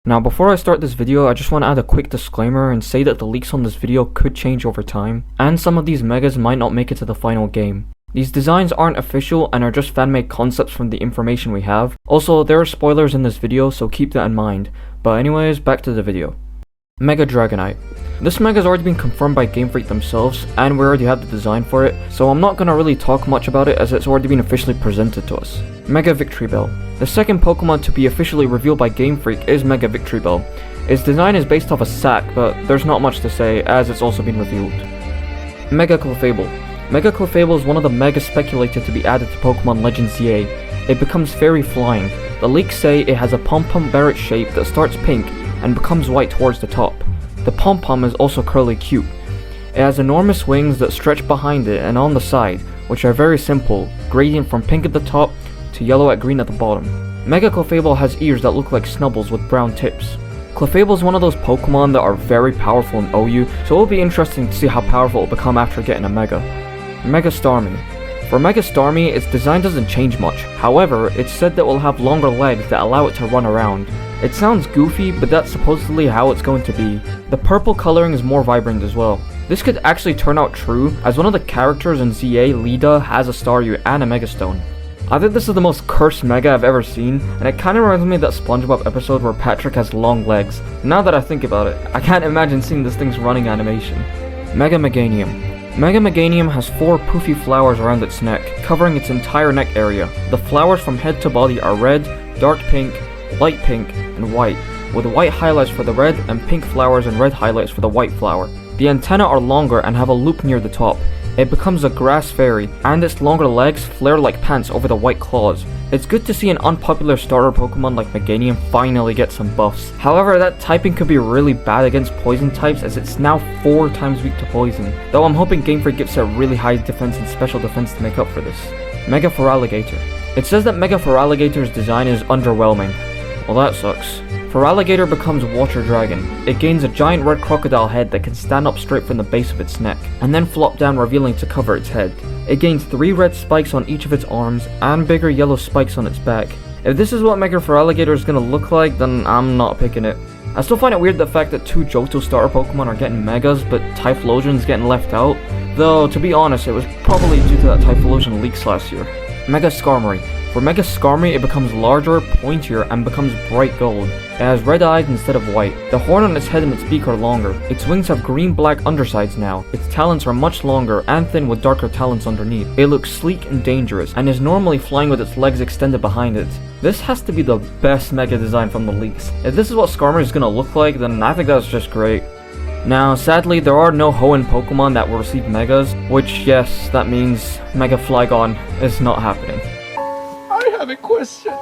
Now before I start this video, I just want to add a quick disclaimer and say that the leaks on this video could change over time, and some of these megas might not make it to the final game. These designs aren't official and are just fan-made concepts from the information we have. Also, there are spoilers in this video, so keep that in mind. But anyways, back to the video. Mega Dragonite. This mega has already been confirmed by GameFreak themselves, and we already have the design for it, so I'm not gonna really talk much about it as it's already been officially presented to us. Mega Victreebel. The second Pokemon to be officially revealed by GameFreak is Mega Victreebel. Its design is based off a sack, but there's not much to say as it's also been revealed. Mega Clefable. Mega Clefable is one of the mega speculated to be added to Pokemon Legends ZA. It becomes fairy flying. The leaks say it has a pom-pom barret shape that starts pink and becomes white towards the top. The pom-pom is also curly cute. It has enormous wings that stretch behind it and on the side, which are very simple, gradient from pink at the top to yellow at green at the bottom. Mega Clefable has ears that look like snubbles with brown tips. Clefable is one of those Pokemon that are very powerful in OU, so it will be interesting to see how powerful it will become after getting a Mega. Mega Starmie. For Mega Starmie, its design doesn't change much. However, it's said that it will have longer legs that allow it to run around. It sounds goofy, but that's supposedly how it's going to be. The purple coloring is more vibrant as well. This could actually turn out true, as one of the characters in ZA, Lida, has a Staryu and a Mega Stone. I think this is the most cursed Mega I've ever seen, and it kinda reminds me of that SpongeBob episode where Patrick has long legs. Now that I think about it, I can't imagine seeing this thing's running animation. Mega Meganium. Mega Meganium has 4 poofy flowers around its neck, covering its entire neck area. The flowers from head to body are red, dark pink, light pink, and white, with white highlights for the red and pink flowers and red highlights for the white flower. The antennae are longer and have a loop near the top. It becomes a grass fairy, and its longer legs flare like pants over the white claws. It's good to see an unpopular starter Pokemon like Meganium finally get some buffs. However, that typing could be really bad against poison types as it's now 4 times weak to poison, though I'm hoping GameFreak gives it a really high defense and special defense to make up for this. Mega Feraligatr. It says that Mega Feraligator's design is underwhelming. Well, that sucks. Feraligatr becomes Water Dragon. It gains a giant red crocodile head that can stand up straight from the base of its neck, and then flop down revealing to cover its head. It gains 3 red spikes on each of its arms, and bigger yellow spikes on its back. If this is what Mega Feraligatr is gonna look like, then I'm not picking it. I still find it weird the fact that 2 Johto starter Pokemon are getting Megas, but Typhlosion's getting left out. Though, to be honest, it was probably due to that Typhlosion leaks last year. Mega Skarmory. For Mega Skarmory, it becomes larger, pointier, and becomes bright gold. It has red eyes instead of white. The horn on its head and its beak are longer. Its wings have green-black undersides now. Its talons are much longer and thin with darker talons underneath. It looks sleek and dangerous, and is normally flying with its legs extended behind it. This has to be the best Mega design from the leaks. If this is what Skarmory is gonna look like, then I think that's just great. Now, sadly, there are no Hoenn Pokemon that will receive Megas, which, yes, that means Mega Flygon is not happening. I have a question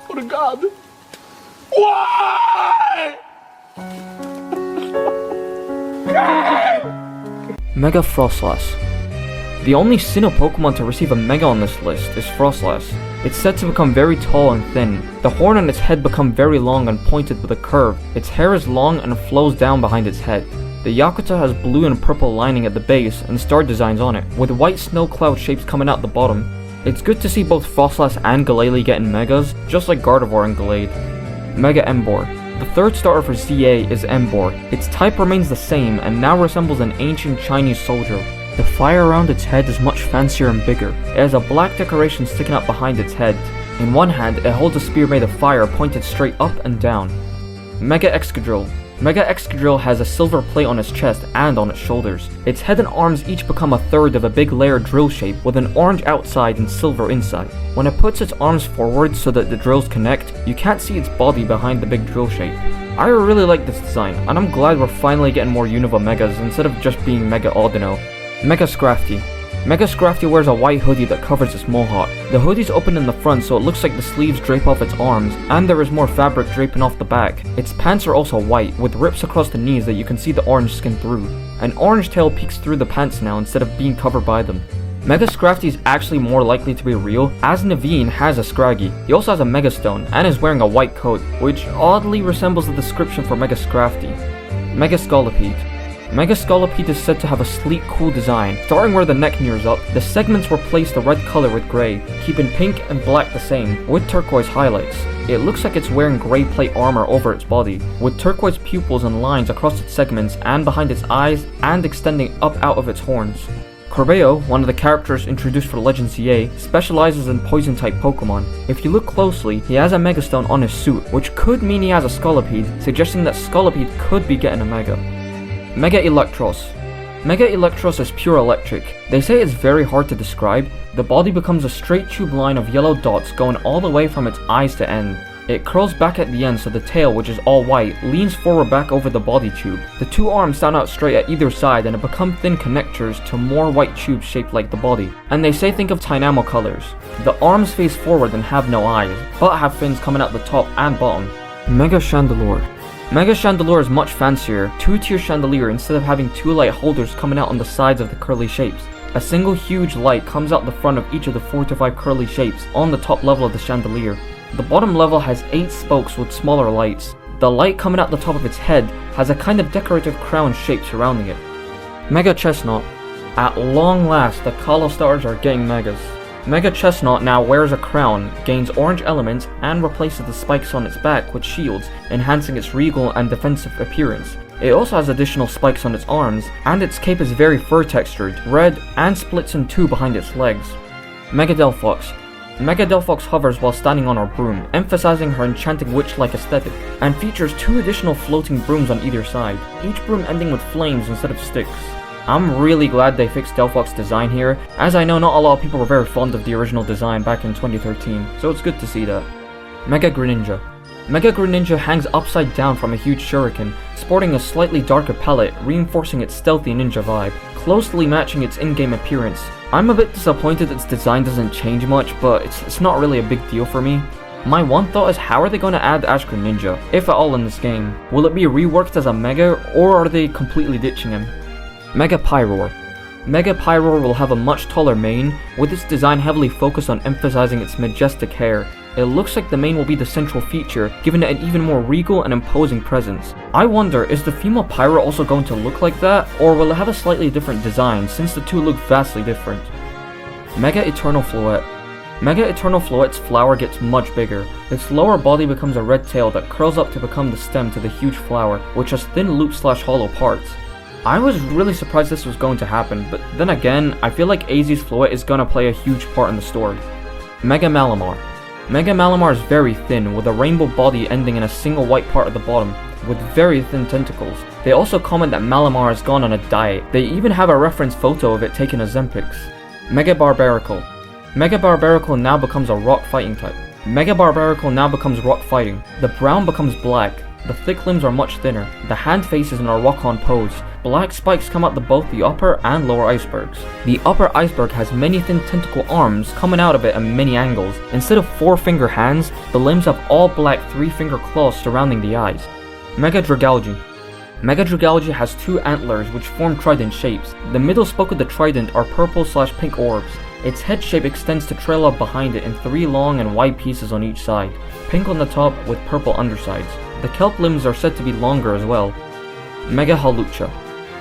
for God. Why? Mega Frostlass. The only Sinnoh Pokemon to receive a Mega on this list is Frostlass. It's said to become very tall and thin. The horn on its head become very long and pointed with a curve. Its hair is long and flows down behind its head. The Yakuza has blue and purple lining at the base and star designs on it, with white snow cloud shapes coming out the bottom. It's good to see both Frostlass and Glalie getting Megas, just like Gardevoir and Glade. Mega Emboar. The third starter for ZA is Emboar. Its type remains the same and now resembles an ancient Chinese soldier. The fire around its head is much fancier and bigger. It has a black decoration sticking out behind its head. In one hand, it holds a spear made of fire pointed straight up and down. Mega Excadrill. Mega Excadrill has a silver plate on its chest and on its shoulders. Its head and arms each become a third of a big layered drill shape with an orange outside and silver inside. When it puts its arms forward so that the drills connect, you can't see its body behind the big drill shape. I really like this design, and I'm glad we're finally getting more Unova Megas instead of just being Mega Audino. Mega Scrafty. Mega Scrafty wears a white hoodie that covers its mohawk. The hoodie's open in the front so it looks like the sleeves drape off its arms, and there is more fabric draping off the back. Its pants are also white, with rips across the knees that you can see the orange skin through. An orange tail peeks through the pants now instead of being covered by them. Mega Scrafty is actually more likely to be real, as Naveen has a Scraggy. He also has a Mega Stone, and is wearing a white coat, which oddly resembles the description for Mega Scrafty. Mega Scolipede. Mega Scolipede is said to have a sleek, cool design. Starting where the neck nears up, the segments replace the red color with grey, keeping pink and black the same, with turquoise highlights. It looks like it's wearing grey plate armor over its body, with turquoise pupils and lines across its segments and behind its eyes and extending up out of its horns. Corveo, one of the characters introduced for Legends EA, specializes in poison-type Pokemon. If you look closely, he has a Megastone on his suit, which could mean he has a Scolipede, suggesting that Scolipede could be getting a Mega. Mega Electros. Mega Electros is pure electric. They say it's very hard to describe. The body becomes a straight tube line of yellow dots going all the way from its eyes to end. It curls back at the end so the tail, which is all white, leans forward back over the body tube. The two arms stand out straight at either side and have become thin connectors to more white tubes shaped like the body. And they say think of Dynamo colors. The arms face forward and have no eyes, but have fins coming out the top and bottom. Mega Chandelure. Mega Chandelure is much fancier, two-tier chandelier instead of having two light holders coming out on the sides of the curly shapes. A single huge light comes out the front of each of the 4 to 5 curly shapes on the top level of the chandelier. The bottom level has 8 spokes with smaller lights. The light coming out the top of its head has a kind of decorative crown shape surrounding it. Mega Chestnut. At long last, the Kalos stars are getting Megas. Mega Chestnut now wears a crown, gains orange elements, and replaces the spikes on its back with shields, enhancing its regal and defensive appearance. It also has additional spikes on its arms, and its cape is very fur textured, red, and splits in 2 behind its legs. Mega Delphox. Mega Delphox hovers while standing on her broom, emphasizing her enchanting witch-like aesthetic, and features 2 additional floating brooms on either side, each broom ending with flames instead of sticks. I'm really glad they fixed Delphox's design here, as I know not a lot of people were very fond of the original design back in 2013, so it's good to see that. Mega Greninja. Mega Greninja hangs upside down from a huge shuriken, sporting a slightly darker palette, reinforcing its stealthy ninja vibe, closely matching its in-game appearance. I'm a bit disappointed its design doesn't change much, but it's not really a big deal for me. My one thought is how are they going to add Ash Greninja, if at all in this game? Will it be reworked as a Mega, or are they completely ditching him? Mega Pyroar. Mega Pyroar will have a much taller mane, with its design heavily focused on emphasizing its majestic hair. It looks like the mane will be the central feature, giving it an even more regal and imposing presence. I wonder, is the female Pyro also going to look like that, or will it have a slightly different design since the two look vastly different? Mega Eternal Floette. Mega Eternal Floette's flower gets much bigger. Its lower body becomes a red tail that curls up to become the stem to the huge flower, which has thin loop/hollow parts. I was really surprised this was going to happen, but then again, I feel like AZ's Floette is going to play a huge part in the story. Mega Malamar. Mega Malamar is very thin, with a rainbow body ending in a single white part at the bottom, with very thin tentacles. They also comment that Malamar has gone on a diet. They even have a reference photo of it taken as Ozempics. Mega Barbaracle. Mega Barbaracle now becomes a rock fighting type. Mega Barbaracle now becomes rock fighting. The brown becomes black. The thick limbs are much thinner. The hand faces in a rock-on pose. Black spikes come out of both the upper and lower icebergs. The upper iceberg has many thin tentacle arms coming out of it at many angles. Instead of 4-finger hands, the limbs have all black 3-finger claws surrounding the eyes. Mega Dragalge. Mega Dragalge has 2 antlers which form trident shapes. The middle spoke of the trident are purple/pink orbs. Its head shape extends to trail up behind it in 3 long and wide pieces on each side, pink on the top with purple undersides. The kelp limbs are said to be longer as well. Mega Hawlucha.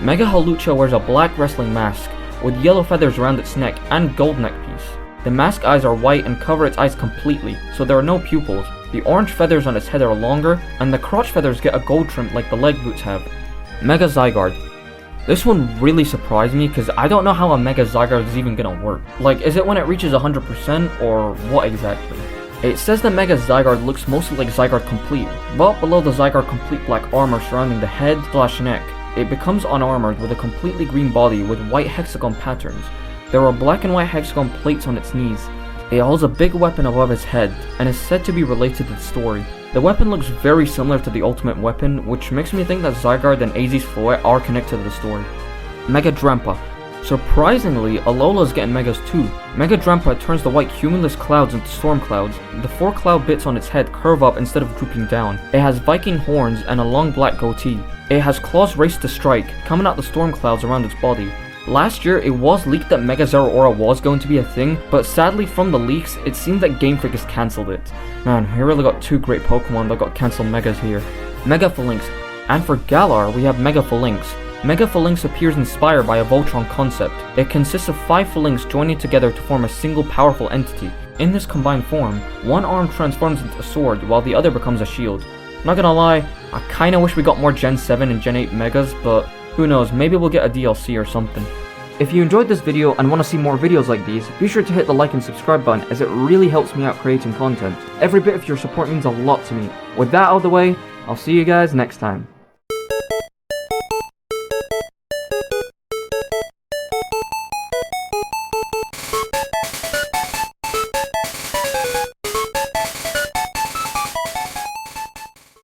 Mega Hawlucha wears a black wrestling mask, with yellow feathers around its neck and gold neck piece. The mask eyes are white and cover its eyes completely, so there are no pupils. The orange feathers on its head are longer, and the crotch feathers get a gold trim like the leg boots have. Mega Zygarde. This one really surprised me because I don't know how a Mega Zygarde is even gonna work. Like, is it when it reaches 100% or what exactly? It says the Mega Zygarde looks mostly like Zygarde Complete, but below the Zygarde Complete black armor surrounding the head/neck, it becomes unarmored with a completely green body with white hexagon patterns. There are black and white hexagon plates on its knees. It holds a big weapon above its head and is said to be related to the story. The weapon looks very similar to the ultimate weapon, which makes me think that Zygarde and AZ's Floette are connected to the story. Mega Drampa. Surprisingly, Alola's getting Megas too. Mega Drampa turns the white cumulus clouds into storm clouds. The 4 cloud bits on its head curve up instead of drooping down. It has Viking horns and a long black goatee. It has claws raised to strike, coming out the storm clouds around its body. Last year, it was leaked that Mega Zeraora was going to be a thing, but sadly from the leaks, it seems that GameFreak has cancelled it. Man, we really got 2 great Pokemon that got cancelled Megas here. Mega Phalanx. And for Galar, we have Mega Phalanx. Mega Phalanx appears inspired by a Voltron concept. It consists of 5 Phalanx joining together to form a single powerful entity. In this combined form, one arm transforms into a sword while the other becomes a shield. Not gonna lie, I kinda wish we got more Gen 7 and Gen 8 Megas, but who knows, maybe we'll get a DLC or something. If you enjoyed this video and want to see more videos like these, be sure to hit the like and subscribe button as it really helps me out creating content. Every bit of your support means a lot to me. With that out of the way, I'll see you guys next time.